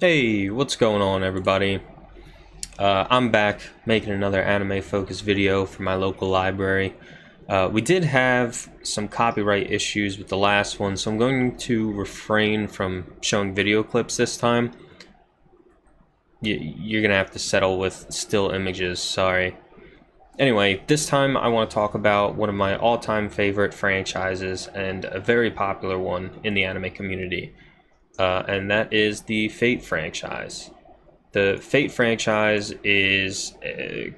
Hey, what's going on, everybody? I'm back making another anime-focused video for my local library. We did have some copyright issues with the last one, so I'm going to refrain from showing video clips this time. You're gonna have to settle with still images, sorry. Anyway, this time I want to talk about one of my all-time favorite franchises and a very popular one in the anime community. And that is the Fate franchise. The Fate franchise is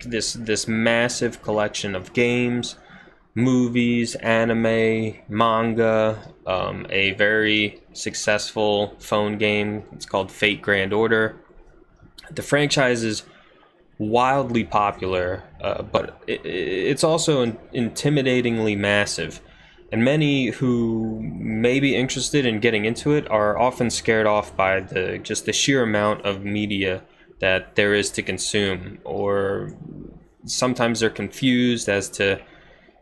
this massive collection of games, movies, anime, manga, a very successful phone game. It's called Fate Grand Order. The franchise is wildly popular, but it's also intimidatingly massive. And many who may be interested in getting into it are often scared off by just the sheer amount of media that there is to consume, or sometimes they're confused as to,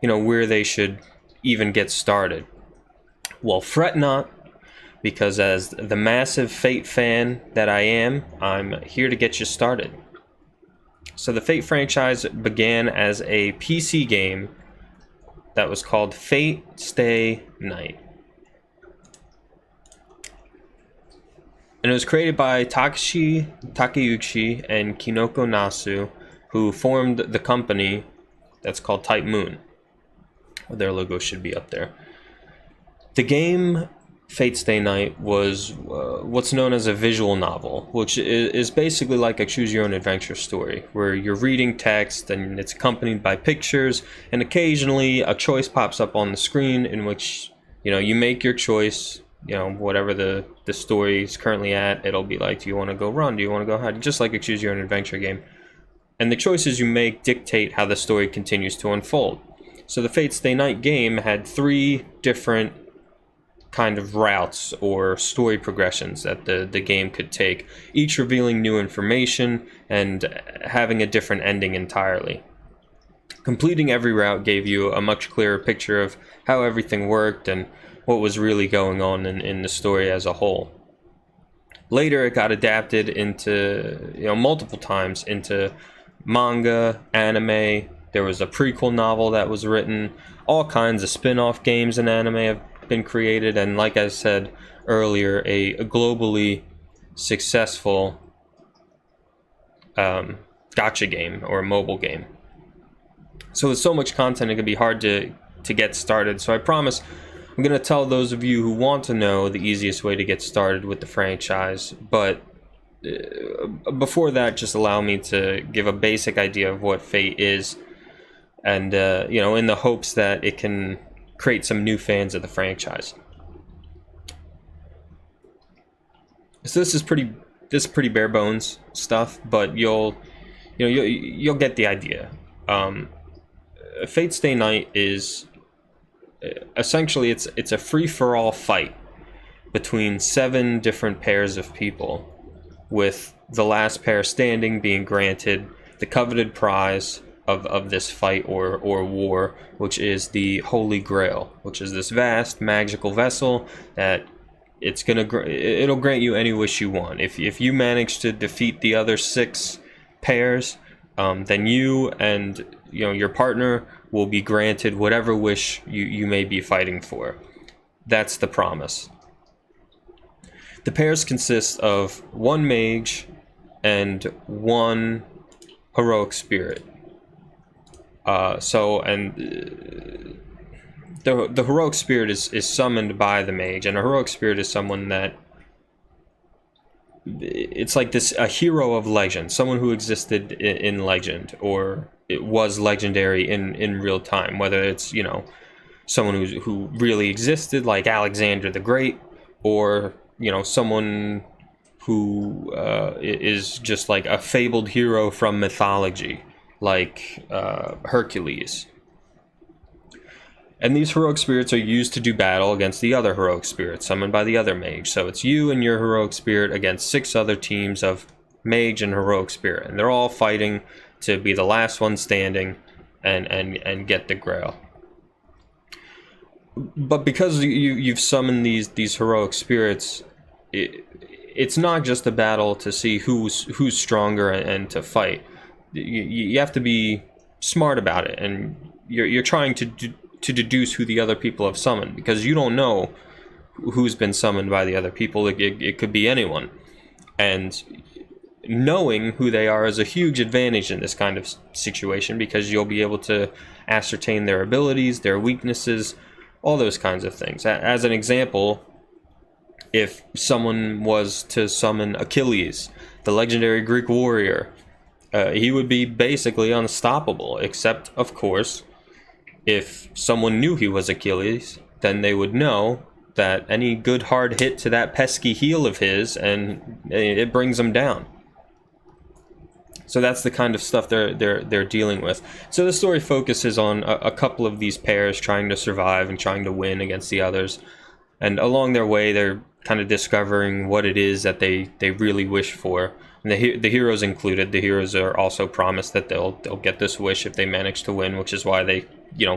where they should even get started. Well, fret not, because as the massive Fate fan that I am, I'm here to get you started. So the Fate franchise began as a PC game that was called Fate Stay Night. And it was created by Takashi Takeuchi and Kinoko Nasu, who formed the company that's called Type Moon. Their logo should be up there. The game Fate Stay Night was what's known as a visual novel, which is basically like a choose-your-own-adventure story, where you're reading text and it's accompanied by pictures, and occasionally a choice pops up on the screen in which, you make your choice, whatever the story is currently at. It'll be like, do you want to go run? Do you want to go hide? Just like a choose-your-own-adventure game. And the choices you make dictate how the story continues to unfold. So the Fate Stay Night game had 3 different kind of routes or story progressions that the game could take, each revealing new information and having a different ending entirely. Completing every route gave you a much clearer picture of how everything worked and what was really going on in the story as a whole. Later, it got adapted into, multiple times into manga, anime. There was a prequel novel that was written. All kinds of spin-off games in anime have been created, and like I said earlier, a globally successful gacha game or a mobile game. So with so much content, it can be hard to get started. So I promise I'm going to tell those of you who want to know the easiest way to get started with the franchise. But before that, just allow me to give a basic idea of what Fate is, and in the hopes that it can create some new fans of the franchise. So this is pretty bare bones stuff, but you'll get the idea. Fate Stay Night is essentially it's a free-for-all fight between 7 different pairs of people, with the last pair standing being granted the coveted prize of this fight or war, which is the Holy Grail, which is this vast magical vessel that it'll grant you any wish you want. If you manage to defeat the other 6 pairs, then you and your partner will be granted whatever wish you may be fighting for. That's the promise. The pairs consist of 1 mage and 1 heroic spirit. The heroic spirit is summoned by the mage, and a heroic spirit is someone that it's like a hero of legend, someone who existed in legend, or it was legendary in real time, whether it's someone who really existed, like Alexander the Great, or someone who is just like a fabled hero from mythology, like Hercules. And these heroic spirits are used to do battle against the other heroic spirits summoned by the other mage. So it's you and your heroic spirit against 6 other teams of mage and heroic spirit, and they're all fighting to be the last one standing and get the grail. But because you've summoned these heroic spirits, it's not just a battle to see who's stronger and to fight. You have to be smart about it, and you're trying to deduce who the other people have summoned, because you don't know who's been summoned by the other people. It could be anyone, and knowing who they are is a huge advantage in this kind of situation, because you'll be able to ascertain their abilities, their weaknesses, all those kinds of things. As an example, if someone was to summon Achilles, the legendary Greek warrior, he would be basically unstoppable, except, of course, if someone knew he was Achilles, then they would know that any good hard hit to that pesky heel of his, and it brings him down. So that's the kind of stuff they're dealing with. So the story focuses on a couple of these pairs trying to survive and trying to win against the others. And along their way, they're kind of discovering what it is that they really wish for. And the heroes included. The heroes are also promised that they'll get this wish if they manage to win, which is why they,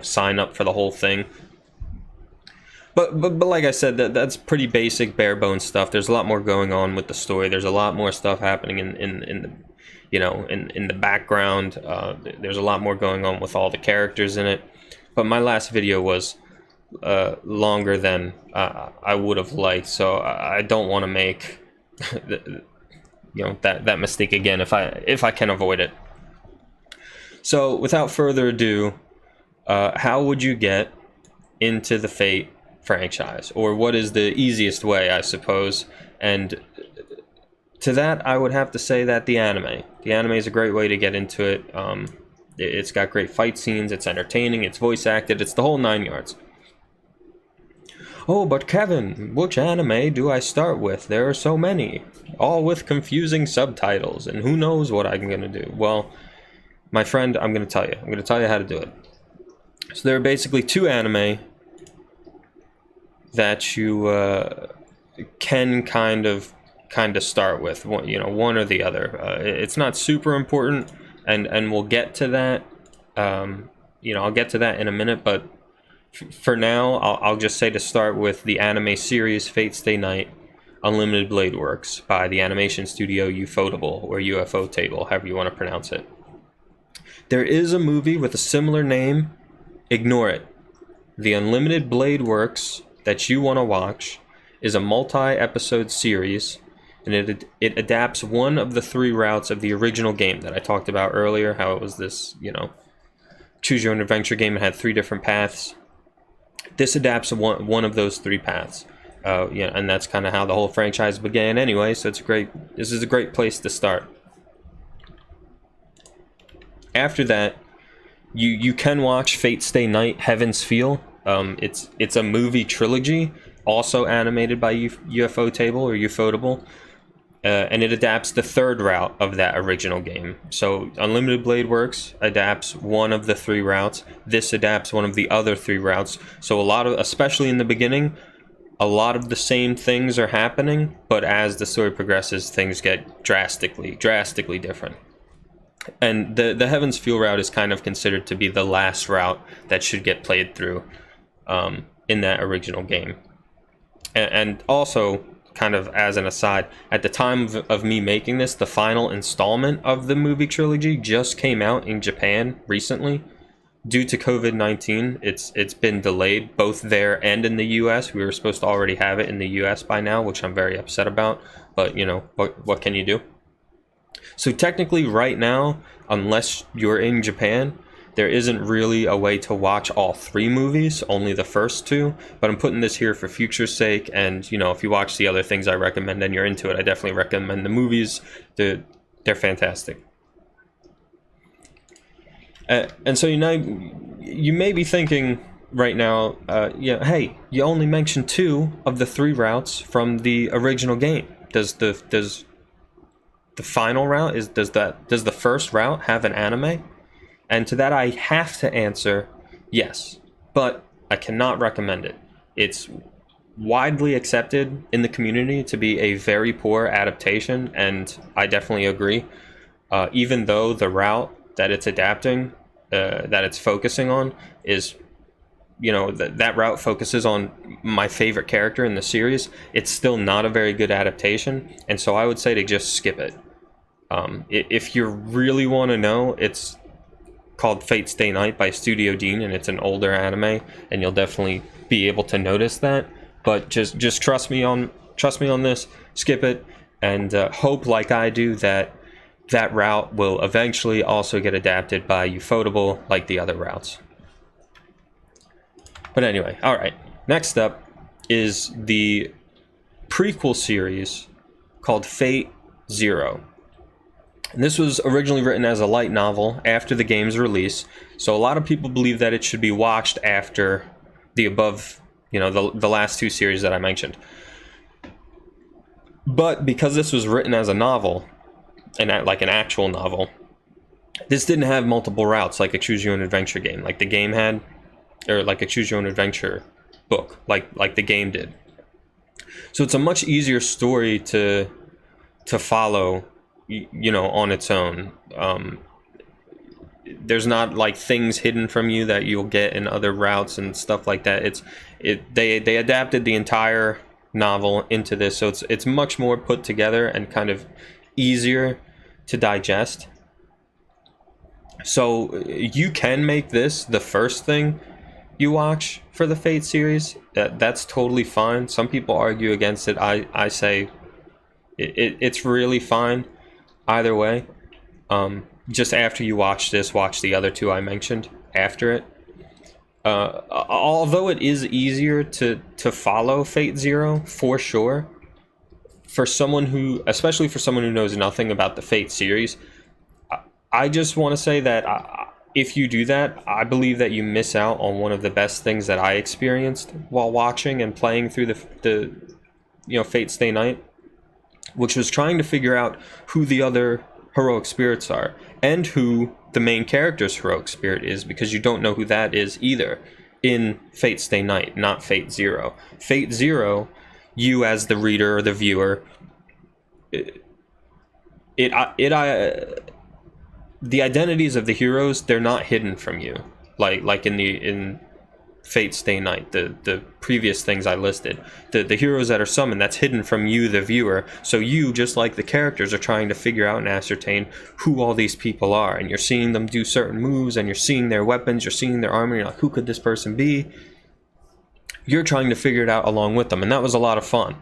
sign up for the whole thing. But like I said, that's pretty basic, bare bones stuff. There's a lot more going on with the story. There's a lot more stuff happening in the background. There's a lot more going on with all the characters in it. But my last video was longer than I would have liked, so I don't want to make that mistake again if I can avoid it. So without further ado, how would you get into the Fate franchise, or what is the easiest way, I suppose? And to that, I would have to say that the anime is a great way to get into it. It's got great fight scenes, it's entertaining, it's voice acted, it's the whole 9 yards. Oh, but Kevin, which anime do I start with? There are so many, all with confusing subtitles, and who knows what I'm going to do. Well, my friend, I'm going to tell you. I'm going to tell you how to do it. So there are basically 2 anime that you can kind of start with, one or the other. It's not super important, and we'll get to that. I'll get to that in a minute, but for now, I'll just say to start with the anime series Fate Stay Night Unlimited Blade Works by the animation studio Ufotable, or UFO Table, however you want to pronounce it. There is a movie with a similar name. Ignore it. The Unlimited Blade Works that you want to watch is a multi-episode series, and it adapts one of the 3 routes of the original game that I talked about earlier, how it was this, choose your own adventure game. It had 3 different paths. This adapts one of those 3 paths. And that's kind of how the whole franchise began anyway, so this is a great place to start. After that, you can watch Fate Stay Night Heaven's Feel. It's a movie trilogy, also animated by UFO Table or Ufotable, and it adapts the 3rd route of that original game. So Unlimited Blade Works adapts one of the 3 routes. This adapts one of the other 3 routes. So especially in the beginning, a lot of the same things are happening, but as the story progresses, things get drastically different. And the Heaven's Feel route is kind of considered to be the last route that should get played through in that original game. And also, kind of as an aside, at the time of me making this, the final installment of the movie trilogy just came out in Japan recently. Due to COVID-19, it's been delayed both there and in the US. We were supposed to already have it in the US by now, which I'm very upset about, but what can you do? So technically right now, unless you're in Japan, there isn't really a way to watch all 3 movies, only the first 2, but I'm putting this here for future's sake, and if you watch the other things I recommend and you're into it, I definitely recommend the movies. They're fantastic. And so you may be thinking right now, hey, you only mentioned 2 of the 3 routes from the original game. Does the final route does the first route have an anime? And to that I have to answer yes, but I cannot recommend it. It's widely accepted in the community to be a very poor adaptation, and I definitely agree. Even though the route that it's adapting, that it's focusing on, is that route focuses on my favorite character in the series, it's still not a very good adaptation, and so I would say to just skip it. If you really want to know, it's called Fate Stay Night by Studio Dean, and it's an older anime, and you'll definitely be able to notice that. But just trust me on this. Skip it, and hope, like I do, that route will eventually also get adapted by Ufotable like the other routes. But anyway, all right. Next up is the prequel series called Fate Zero. And this was originally written as a light novel after the game's release, so a lot of people believe that it should be watched after the above, the last two series that I mentioned. But because this was written as a novel, and like an actual novel, this didn't have multiple routes like a choose your own adventure game, like the game had, or like a choose your own adventure book, like the game did. So it's a much easier story to follow, on its own. There's not like things hidden from you that you'll get in other routes and stuff like that. They adapted the entire novel into this, so it's much more put together and kind of easier to digest. So you can make this the first thing you watch for the Fate series. That's totally fine. Some people argue against it. I say it's really fine either way. Just after you watch this, watch the other two I mentioned after it. Although it is easier to follow Fate Zero for sure, especially for someone who knows nothing about the Fate series, I just want to say that if you do that, I believe that you miss out on one of the best things that I experienced while watching and playing through the Fate Stay Night, which was trying to figure out who the other heroic spirits are and who the main character's heroic spirit is, because you don't know who that is either in Fate Stay Night, not Fate Zero. Fate Zero, you as the reader or the viewer, the identities of the heroes, they're not hidden from you, like in Fate Stay Night, the previous things I listed. The heroes that are summoned, that's hidden from you, the viewer. So you, just like the characters, are trying to figure out and ascertain who all these people are. And you're seeing them do certain moves, and you're seeing their weapons, you're seeing their armor, you're like, who could this person be? You're trying to figure it out along with them, and that was a lot of fun.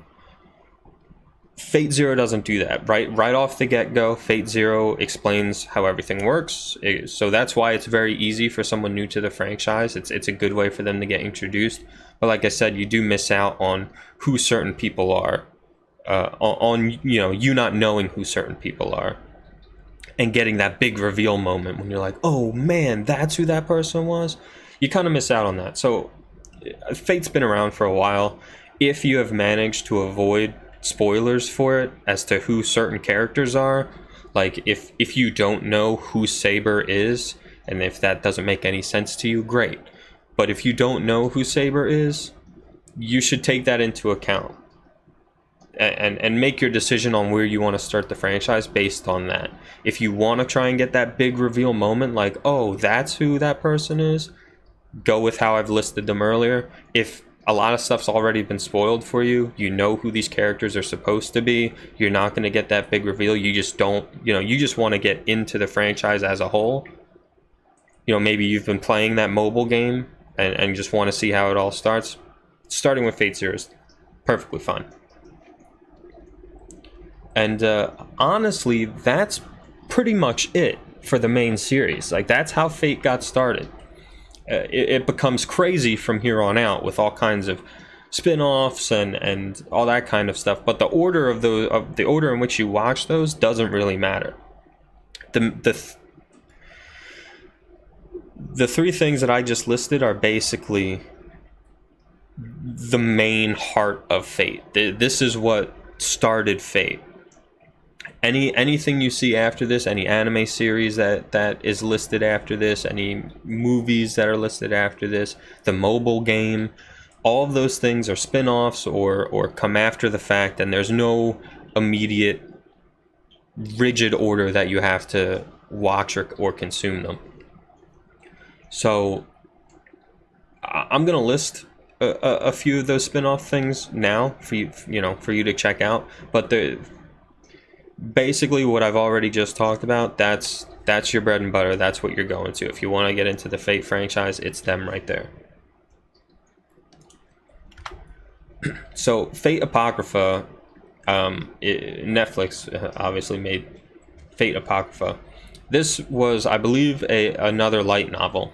Fate Zero doesn't do that. Right off the get-go, Fate Zero explains how everything works. So that's why it's very easy for someone new to the franchise. It's a good way for them to get introduced. But like I said, you do miss out on who certain people are, on you not knowing who certain people are, and getting that big reveal moment when you're like, oh man, that's who that person was. You kind of miss out on that. So Fate's been around for a while. If you have managed to avoid spoilers for it as to who certain characters are, like if you don't know who Saber is, and if that doesn't make any sense to you, great. But if you don't know who Saber is, you should take that into account and make your decision on where you want to start the franchise based on that. If you want to try and get that big reveal moment, like, oh, that's who that person is, go with how I've listed them earlier. If a lot of stuff's already been spoiled for you, you know who these characters are supposed to be, you're not going to get that big reveal, you just don't, you just want to get into the franchise as a whole. Maybe you've been playing that mobile game and just want to see how it all starts. Starting with Fate Zero is perfectly fine. And honestly, that's pretty much it for the main series. Like, that's how Fate got started. It becomes crazy from here on out with all kinds of spin-offs and all that kind of stuff. But the order the order in which you watch those doesn't really matter. The three things that I just listed are basically the main heart of Fate. This is what started Fate. Anything you see after this, any anime series that is listed after this, any movies that are listed after this, the mobile game, all of those things are spin-offs or come after the fact, and there's no immediate rigid order that you have to watch or consume them. So I'm gonna list a few of those spin-off things now for you, for you to check out. But basically what I've already just talked about, that's your bread and butter. That's what you're going to. If you want to get into the Fate franchise, it's them right there. So Fate Apocrypha, Netflix obviously made Fate Apocrypha. This was, I believe, another light novel,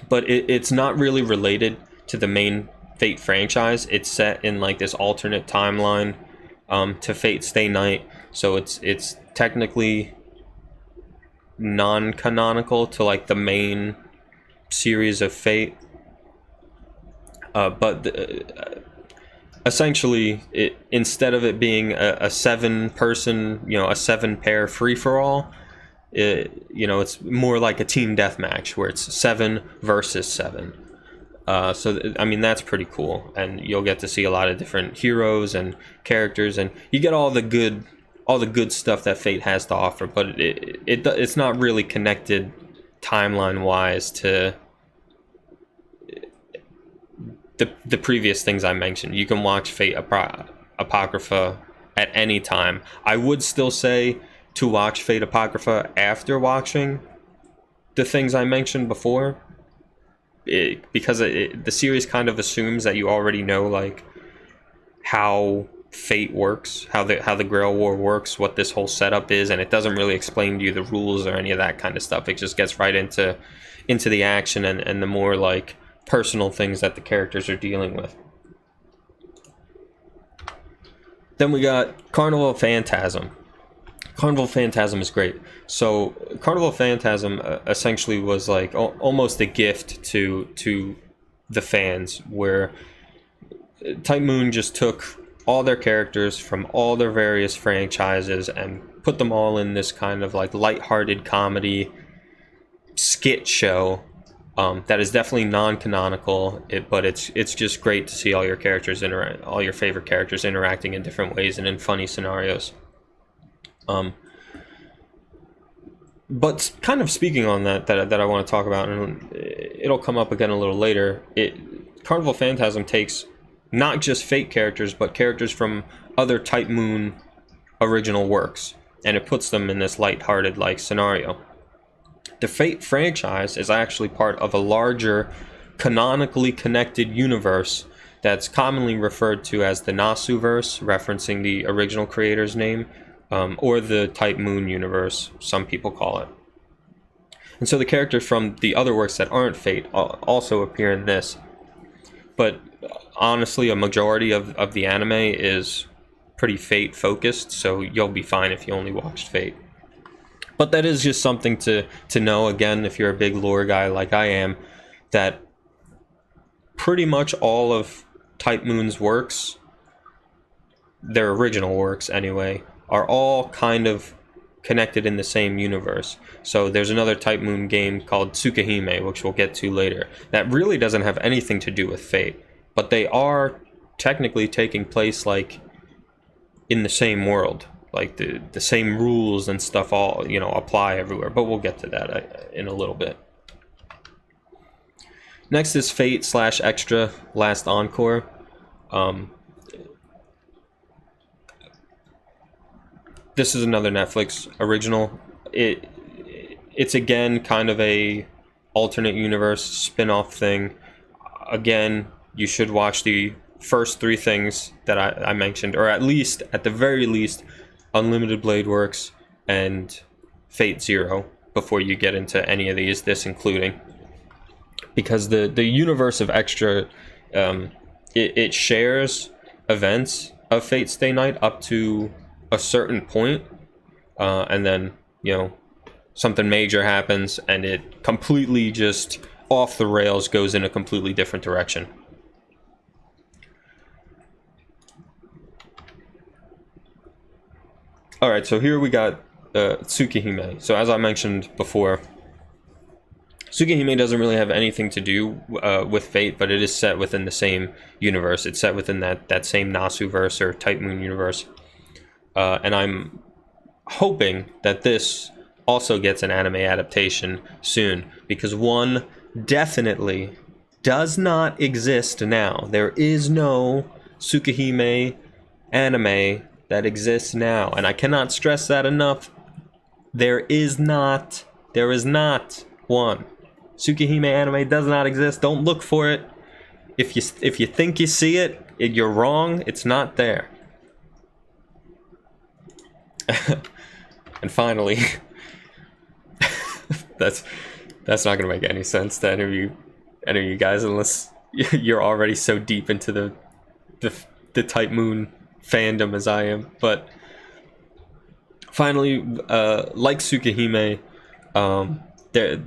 but it's not really related to the main Fate franchise. It's set in like this alternate timeline to Fate Stay Night, so it's technically non-canonical to like the main series of Fate, but essentially, instead of it being a 7-person, a 7-pair free-for-all, it's more like a team deathmatch where it's 7 versus 7. So I mean, that's pretty cool, and you'll get to see a lot of different heroes and characters, and you get all the good stuff that Fate has to offer. But it's not really connected timeline-wise to the previous things I mentioned. You can watch Fate Apocrypha at any time. I would still say to watch Fate Apocrypha after watching the things I mentioned before, because the series kind of assumes that you already know like how Fate works, how the Grail War works, what this whole setup is, and it doesn't really explain to you the rules or any of that kind of stuff. It just gets right into the action and the more like personal things that the characters are dealing with. Then we got Carnival Phantasm. Carnival Phantasm is great. So Carnival Phantasm essentially was like almost a gift to the fans, where Type Moon just took all their characters from all their various franchises and put them all in this kind of like lighthearted comedy skit show. That is definitely non-canonical, but it's just great to see all your characters all your favorite characters interacting in different ways and in funny scenarios. But kind of speaking on that I want to talk about, and it'll come up again a little later. Carnival Phantasm takes not just Fate characters, but characters from other Type Moon original works, and it puts them in this lighthearted like scenario. The Fate franchise is actually part of a larger, canonically connected universe that's commonly referred to as the Nasuverse, referencing the original creator's name, or the Type Moon universe, some people call it. And so the characters from the other works that aren't Fate also appear in this. But honestly, a majority of the anime is pretty Fate focused, so you'll be fine if you only watched Fate. But that is just something to know, again, if you're a big lore guy like I am, that pretty much all of Type Moon's works, their original works anyway, are all kind of connected in the same universe. So there's another Type Moon game called Tsukihime, which we'll get to later, that really doesn't have anything to do with Fate, but they are technically taking place like in the same world. Like the same rules and stuff all apply everywhere, but we'll get to that in a little bit. Next is Fate / Extra Last Encore. This is another Netflix original. It's again kind of a alternate universe spin-off thing. Again, you should watch the first 3 things that I mentioned, or at the very least, Unlimited Blade Works and Fate Zero before you get into any of these, this including, because the universe of Extra, it shares events of Fate Stay Night up to a certain point, and then something major happens and it completely just off the rails goes in a completely different direction. Alright, so here we got Tsukihime. So as I mentioned before, Tsukihime doesn't really have anything to do with Fate, but it is set within the same universe. It's set within that same Nasuverse or Type Moon universe. And I'm hoping that this also gets an anime adaptation soon, because one, definitely does not exist now. There is no Tsukihime anime that exists now, and I cannot stress that enough. There is not one. Tsukihime anime does not exist. Don't look for it. If you think you see it, you're wrong. It's not there. And finally, that's not gonna make any sense to any of you guys unless you're already so deep into the Type Moon fandom as I am. But finally, like Tsukihime, the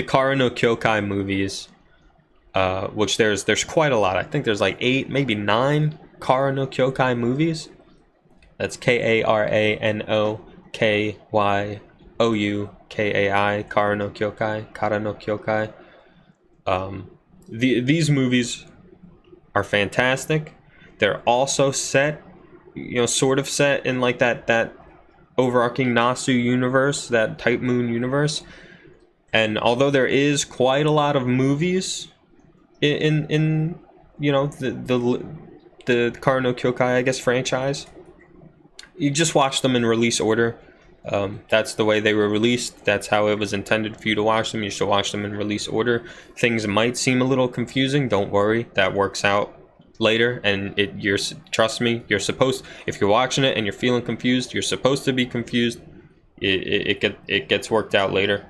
Kara no Kyokai movies, which there's quite a lot. I think there's like 8, maybe 9 Kara no Kyokai movies. That's KARANOKYOUKAI, Kara no Kyokai, Kara no Kyokai. These movies are fantastic. They're also set, sort of set in like that overarching Nasu universe, that Type Moon universe. And although there is quite a lot of movies in the Kara no Kyokai, I guess, franchise, you just watch them in release order. That's the way they were released. That's how it was intended for you to watch them. You should watch them in release order. Things might seem a little confusing. Don't worry, that works out later. And trust me, you're supposed. If you're watching it and you're feeling confused, you're supposed to be confused. It gets worked out later.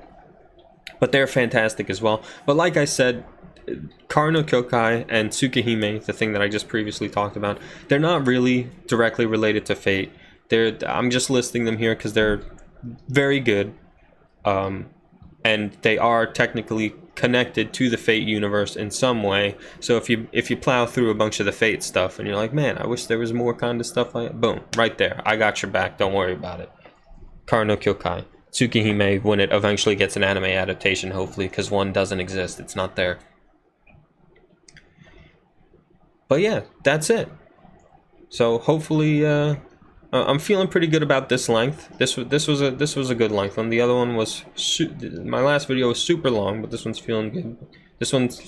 But they're fantastic as well. But like I said, Kara no Kyokai and Tsukihime, the thing that I just previously talked about, they're not really directly related to Fate. I'm just listing them here because they're very good, and they are technically connected to the Fate universe in some way. So if you plow through a bunch of the Fate stuff and you're like, man, I wish there was more kind of stuff like that, boom, right there, I got your back. Don't worry about it. Kara no Kyokai, Tsukihime, when it eventually gets an anime adaptation, hopefully, because one doesn't exist. It's not there. But yeah, that's it. So hopefully, I'm feeling pretty good about this length. This was a good length one. The other one was my last video was super long, but this one's feeling good. This one's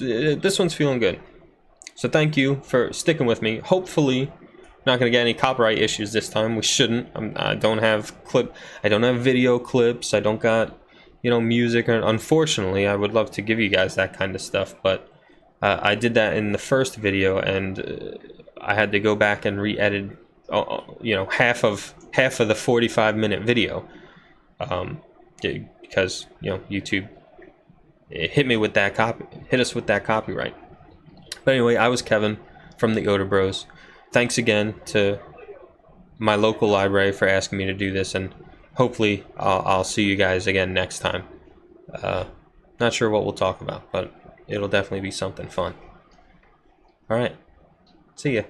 feeling good. So thank you for sticking with me. Hopefully, not gonna get any copyright issues this time. We shouldn't. I don't have video clips. I don't got music. Unfortunately, I would love to give you guys that kind of stuff, but I did that in the first video, and I had to go back and re-edit. Half of the 45-minute video, because YouTube hit us with that copyright. But anyway, I was Kevin from the Otabros. Thanks again to my local library for asking me to do this, and hopefully I'll see you guys again next time. Not sure what we'll talk about, but it'll definitely be something fun. All right, see ya.